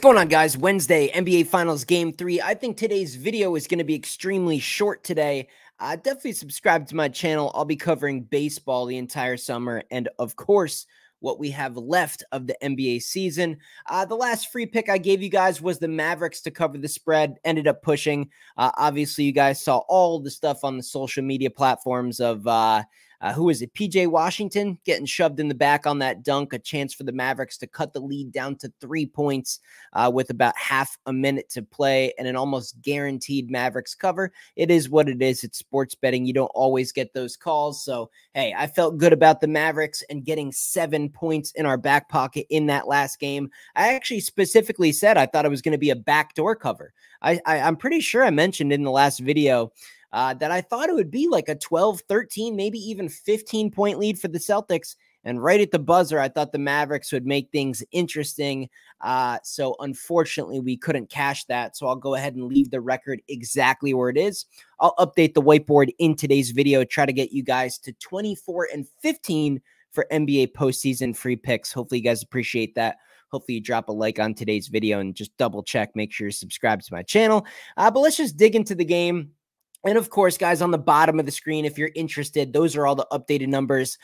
going on, guys? Wednesday, NBA Finals Game 3. I think today's video is going to be extremely short today. Definitely subscribe to my channel. I'll be covering baseball the entire summer and, of course, what we have left of the NBA season. The last free pick I gave you guys was the Mavericks to cover the spread. Ended up pushing. Obviously, you guys saw all the stuff on the social media platforms of who is it? PJ Washington getting shoved in the back on that dunk, a chance for the Mavericks to cut the lead down to 3 points with about half a minute to play and an almost guaranteed Mavericks cover. It is what it is. It's sports betting. You don't always get those calls. So, hey, I felt good about the Mavericks and getting 7 points in our back pocket in that last game. I actually specifically said I thought it was going to be a backdoor cover. I'm pretty sure I mentioned in the last video that I thought it would be like a 12, 13, maybe even 15-point lead for the Celtics. And right at the buzzer, I thought the Mavericks would make things interesting. So unfortunately, we couldn't cash that. So I'll go ahead and leave the record exactly where it is. I'll update the whiteboard in today's video, try to get you guys to 24 and 15 for NBA postseason free picks. Hopefully you guys appreciate that. Hopefully you drop a like on today's video and just double check, make sure you're subscribed to my channel. But let's just dig into the game. And of course, guys, on the bottom of the screen, if you're interested, those are all the updated numbers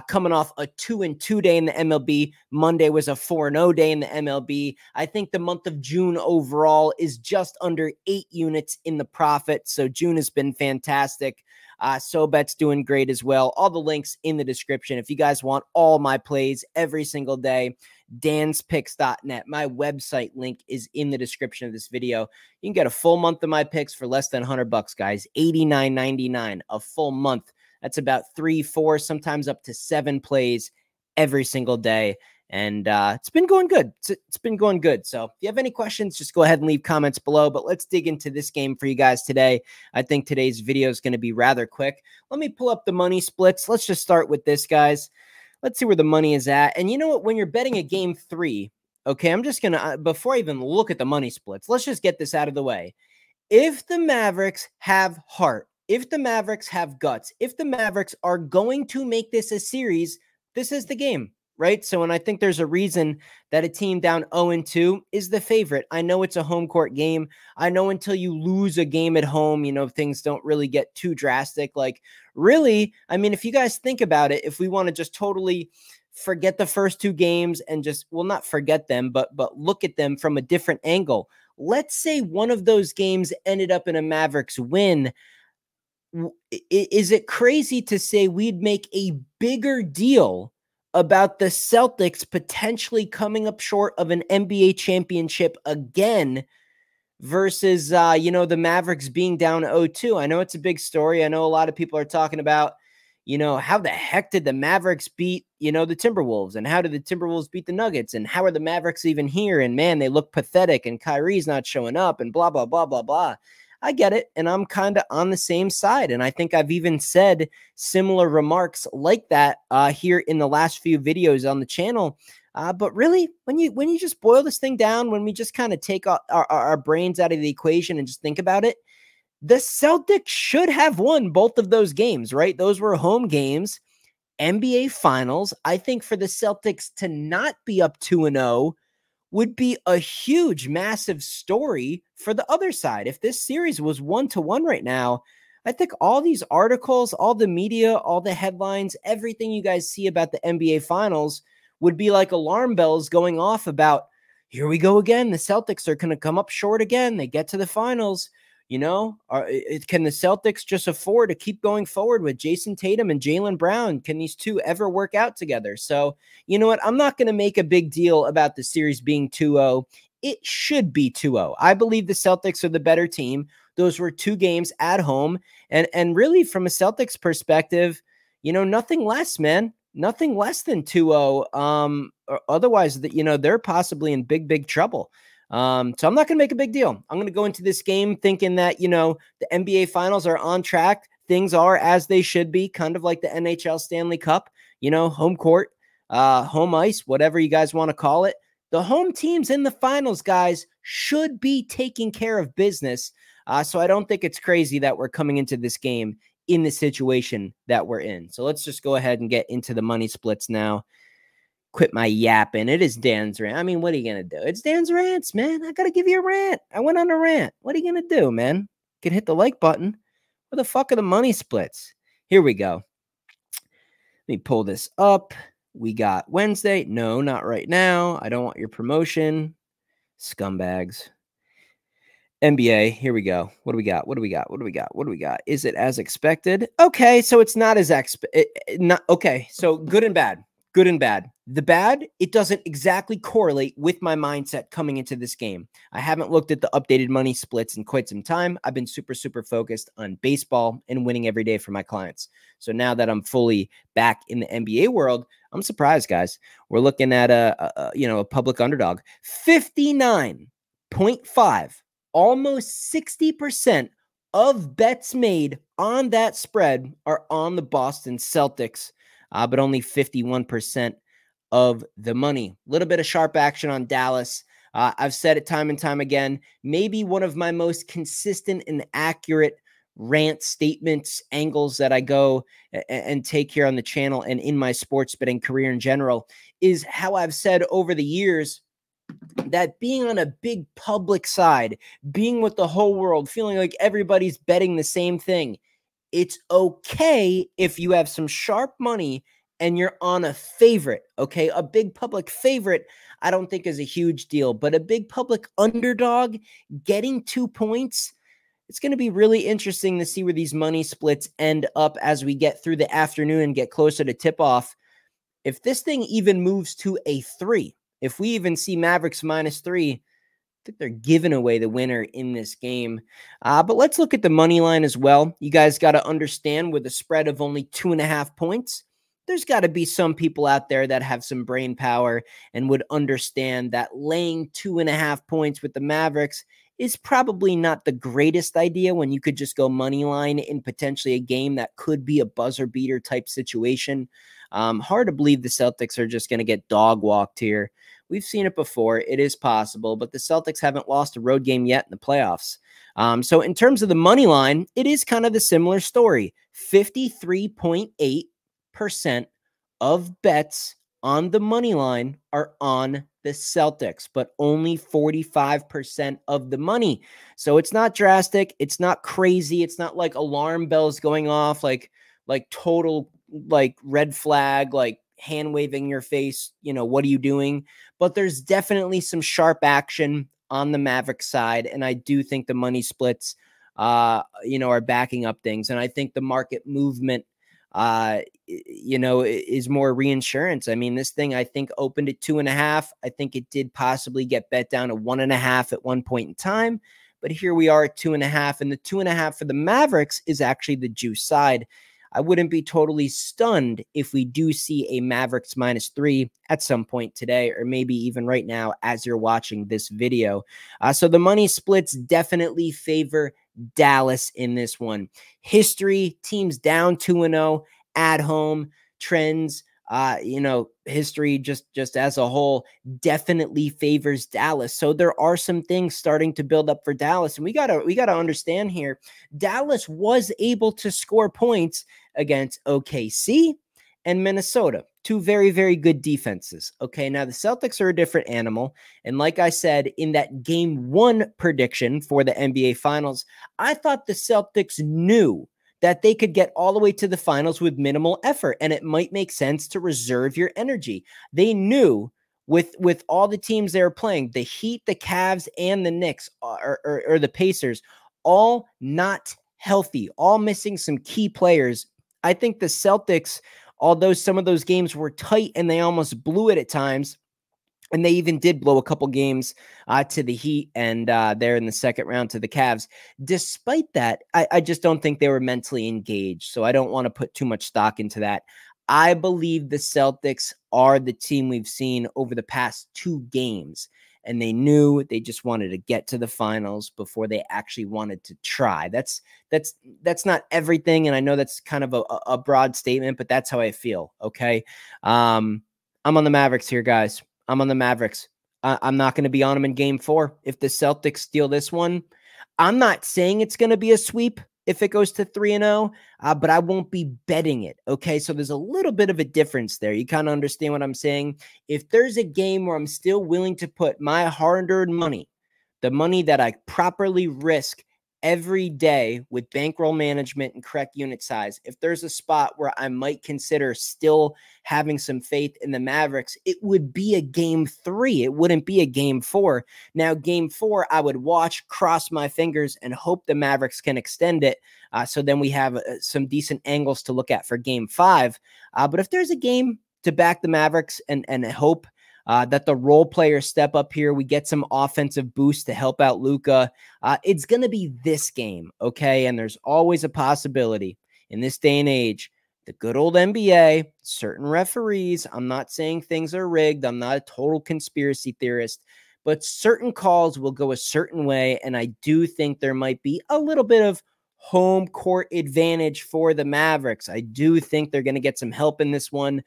coming off a 2-2 day in the MLB. Monday was a 4-0 day in the MLB. I think the month of June overall is just under 8 units in the profit. So June has been fantastic. SoBet's doing great as well. All the links in the description. If you guys want all my plays every single day, danspicks.net. My website link is in the description of this video. You can get a full month of my picks for less than $100, guys. $89.99 a full month. That's about 3, 4, sometimes up to 7 plays every single day. And it's been going good. It's been going good. So if you have any questions, just go ahead and leave comments below. But let's dig into this game for you guys today. I think today's video is going to be rather quick. Let me pull up the money splits. Let's just start with this, guys. Let's see where the money is at. And you know what? When you're betting a game 3, okay, I'm just going to, before I even look at the money splits, let's just get this out of the way. If the Mavericks have heart, if the Mavericks have guts, if the Mavericks are going to make this a series, this is the game. Right? So, and I think there's a reason that a team down 0-2 is the favorite. I know it's a home court game. I know until you lose a game at home, you know, things don't really get too drastic. Like, really, I mean, if you guys think about it, if we want to just totally forget the first 2 games and just, well, not forget them, but look at them from a different angle. Let's say one of those games ended up in a Mavericks win. Is it crazy to say we'd make a bigger deal about the Celtics potentially coming up short of an NBA championship again versus, you know, the Mavericks being down 0-2? I know it's a big story. I know a lot of people are talking about, you know, how the heck did the Mavericks beat, you know, the Timberwolves, and how did the Timberwolves beat the Nuggets, and how are the Mavericks even here? And man, they look pathetic, and Kyrie's not showing up, and blah, blah, blah, blah, blah. I get it, and I'm kind of on the same side, and I think I've even said similar remarks like that here in the last few videos on the channel. But really, when you just boil this thing down, when we just kind of take our brains out of the equation and just think about it, the Celtics should have won both of those games, right? Those were home games, NBA Finals. I think for the Celtics to not be up 2-0 would be a huge, massive story for the other side. If this series was 1-1 right now, I think all these articles, all the media, all the headlines, everything you guys see about the NBA Finals would be like alarm bells going off about, here we go again. The Celtics are going to come up short again. They get to the finals. You know, can the Celtics just afford to keep going forward with Jason Tatum and Jaylen Brown? Can these two ever work out together? So, you know what? I'm not going to make a big deal about the series being 2-0. It should be 2-0. I believe the Celtics are the better team. Those were 2 games at home. And really, from a Celtics perspective, you know, nothing less, man. Nothing less than 2-0. Otherwise, you know, they're possibly in big, big trouble. So I'm not going to make a big deal. I'm going to go into this game thinking that, you know, the NBA Finals are on track. Things are as they should be, kind of like the NHL Stanley Cup, you know, home court, home ice, whatever you guys want to call it. The home teams in the finals, guys, should be taking care of business. So I don't think it's crazy that we're coming into this game in the situation that we're in. So let's just go ahead and get into the money splits now. quit my yapping. It is Dan's rant. I mean, what are you going to do? It's Dan's rants, man. I got to give you a rant. I went on a rant. What are you going to do, man? You can hit the like button. Where the fuck are the money splits? Here we go. Let me pull this up. We got Wednesday. No, not right now. I don't want your promotion. Scumbags. NBA, here we go. What do we got? What do we got? What do we got? What do we got? Is it as expected? Okay, so it's not as not okay. So good and bad. Good and bad. The bad, it doesn't exactly correlate with my mindset coming into this game. I haven't looked at the updated money splits in quite some time. I've been super focused on baseball and winning every day for my clients. So now that I'm fully back in the NBA world, I'm surprised, guys. We're looking at a public underdog. 59.5. Almost 60% of bets made on that spread are on the Boston Celtics, but only 51% of the money. A little bit of sharp action on Dallas. I've said it time and time again, maybe one of my most consistent and accurate rant statements, angles that I go and take here on the channel and in my sports betting career in general is how I've said over the years that being on a big public side, being with the whole world, feeling like everybody's betting the same thing, it's okay if you have some sharp money and you're on a favorite, okay? A big public favorite, I don't think is a huge deal, but a big public underdog getting 2 points, it's going to be really interesting to see where these money splits end up as we get through the afternoon and get closer to tip-off. If this thing even moves to a 3, if we even see Mavericks -3, I think they're giving away the winner in this game. But let's look at the money line as well. You guys got to understand with a spread of only 2.5 points, there's got to be some people out there that have some brain power and would understand that laying 2.5 points with the Mavericks is probably not the greatest idea when you could just go money line in potentially a game that could be a buzzer beater type situation. Hard to believe the Celtics are just going to get dog walked here. We've seen it before. It is possible, but the Celtics haven't lost a road game yet in the playoffs. So in terms of the money line, it is kind of a similar story. 53.8% of bets on the money line are on the Celtics, but only 45% of the money. So it's not drastic. It's not crazy. It's not like alarm bells going off, like total like red flag, like hand waving your face, what are you doing? But there's definitely some sharp action on the Maverick side. And I do think the money splits, are backing up things. And I think the market movement, is more reinsurance. I mean, this thing, I think, opened at 2.5. I think it did possibly get bet down to 1.5 at one point in time. But here we are at 2.5. And the 2.5 for the Mavericks is actually the juice side. I wouldn't be totally stunned if we do see a Mavericks -3 at some point today, or maybe even right now as you're watching this video. So the money splits definitely favor Dallas in this one. History, teams down 2-0 at home, trends, history just as a whole definitely favors Dallas. So there are some things starting to build up for Dallas. And we gotta understand here, Dallas was able to score points against OKC and Minnesota, two very, very good defenses. Okay, now the Celtics are a different animal. And like I said, in that game 1 prediction for the NBA Finals, I thought the Celtics knew that they could get all the way to the finals with minimal effort, and it might make sense to reserve your energy. They knew with all the teams they were playing, the Heat, the Cavs, and the Knicks, or the Pacers, all not healthy, all missing some key players. I think the Celtics, although some of those games were tight and they almost blew it at times, and they even did blow a couple games to the Heat and there in the second round to the Cavs. Despite that, I just don't think they were mentally engaged. So I don't want to put too much stock into that. I believe the Celtics are the team we've seen over the past 2 games. And they knew they just wanted to get to the finals before they actually wanted to try. That's not everything. And I know that's kind of a broad statement, but that's how I feel. Okay. I'm on the Mavericks here, guys. I'm on the Mavericks. I'm not going to be on them in game 4. If the Celtics steal this one, I'm not saying it's going to be a sweep, if it goes to 3-0, but I won't be betting it. Okay, so there's a little bit of a difference there. You kind of understand what I'm saying? If there's a game where I'm still willing to put my hard-earned money, the money that I properly risk every day with bankroll management and correct unit size, if there's a spot where I might consider still having some faith in the Mavericks, it would be a game 3. It wouldn't be a game 4. Now, game 4, I would watch, cross my fingers, and hope the Mavericks can extend it. So then we have some decent angles to look at for game 5. But if there's a game to back the Mavericks and hope that the role players step up here, we get some offensive boost to help out Luka, it's going to be this game, okay? And there's always a possibility in this day and age, the good old NBA, certain referees, I'm not saying things are rigged, I'm not a total conspiracy theorist, but certain calls will go a certain way, and I do think there might be a little bit of home court advantage for the Mavericks. I do think they're going to get some help in this one.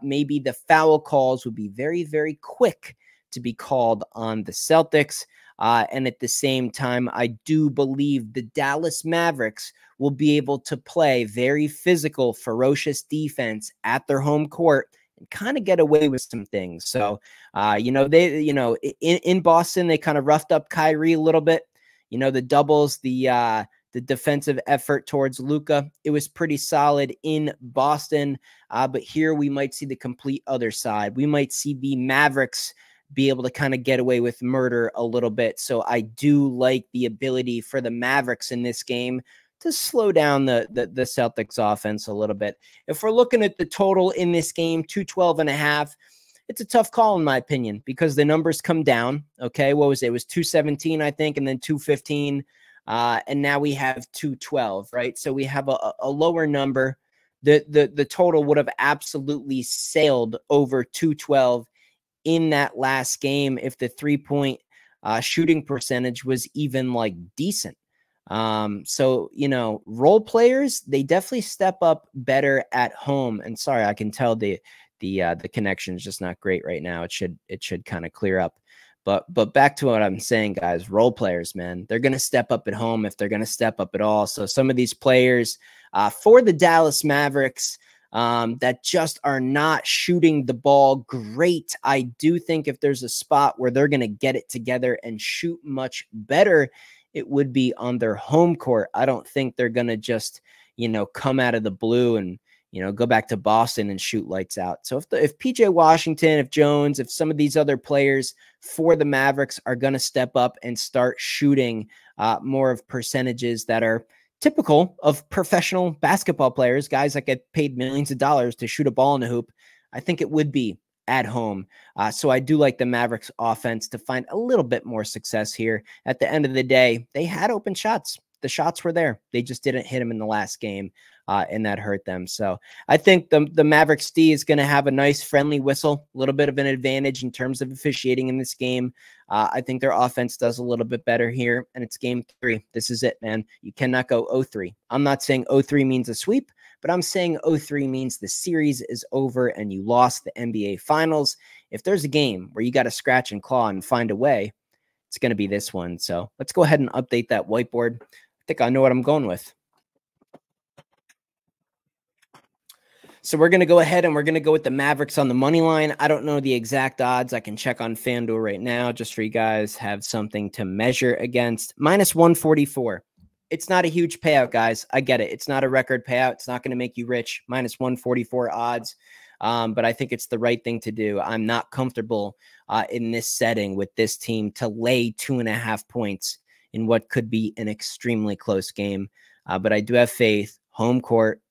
Maybe the foul calls would be very, very quick to be called on the Celtics. And at the same time, I do believe the Dallas Mavericks will be able to play very physical, ferocious defense at their home court and kind of get away with some things. So, in Boston, they kind of roughed up Kyrie a little bit. The doubles, the defensive effort towards Luka, it was pretty solid in Boston. But here we might see the complete other side. We might see the Mavericks be able to kind of get away with murder a little bit. So I do like the ability for the Mavericks in this game to slow down the Celtics offense a little bit. If we're looking at the total in this game, 212.5, it's a tough call in my opinion because the numbers come down. Okay, what was it? It was 217, I think, and then 215. And now we have 212, right? So we have a lower number. The total would have absolutely sailed over 212 in that last game if the 3-point shooting percentage was even like decent. So, role players, they definitely step up better at home. And sorry, I can tell the connection is just not great right now. It should kind of clear up. But back to what I'm saying, guys, role players, man, they're going to step up at home if they're going to step up at all. So some of these players for the Dallas Mavericks that just are not shooting the ball great, I do think if there's a spot where they're going to get it together and shoot much better, it would be on their home court. I don't think they're going to just, come out of the blue and, go back to Boston and shoot lights out. So if PJ Washington, if Jones, if some of these other players for the Mavericks are going to step up and start shooting more of percentages that are typical of professional basketball players, guys that get paid millions of dollars to shoot a ball in a hoop, I think it would be at home. So I do like the Mavericks offense to find a little bit more success here. At the end of the day, they had open shots. The shots were there. They just didn't hit them in the last game, and that hurt them. So I think the Mavericks D is going to have a nice friendly whistle, a little bit of an advantage in terms of officiating in this game. I think their offense does a little bit better here, and it's game 3. This is it, man. You cannot go 0-3. I'm not saying 0-3 means a sweep, but I'm saying 0-3 means the series is over and you lost the NBA Finals. If there's a game where you got to scratch and claw and find a way, it's going to be this one. So let's go ahead and update that whiteboard. I think I know what I'm going with. So we're going to go ahead and we're going to go with the Mavericks on the money line. I don't know the exact odds. I can check on FanDuel right now just for you guys have something to measure against. -144. It's not a huge payout, guys. I get it. It's not a record payout. It's not going to make you rich. -144 odds. But I think it's the right thing to do. I'm not comfortable in this setting with this team to lay 2.5 points in what could be an extremely close game. But I do have faith. Home court,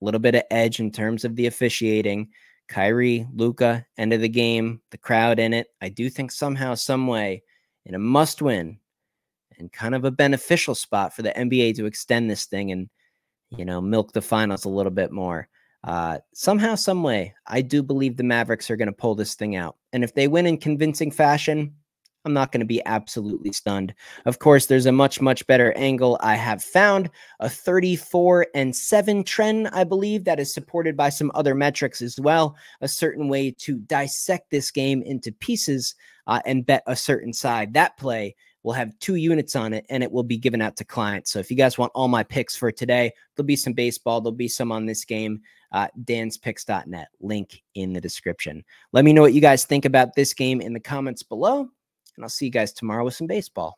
a little bit of edge in terms of the officiating. Kyrie, Luka, end of the game, the crowd in it. I do think somehow, some way, in a must-win and kind of a beneficial spot for the NBA to extend this thing and, milk the finals a little bit more. Somehow, some way, I do believe the Mavericks are going to pull this thing out. And if they win in convincing fashion, I'm not going to be absolutely stunned. Of course, there's a much, much better angle. I have found a 34-7 trend, I believe, that is supported by some other metrics as well. A certain way to dissect this game into pieces and bet a certain side. That play will have 2 units on it, and it will be given out to clients. So if you guys want all my picks for today, there'll be some baseball, there'll be some on this game. danspicks.net, link in the description. Let me know what you guys think about this game in the comments below, and I'll see you guys tomorrow with some baseball.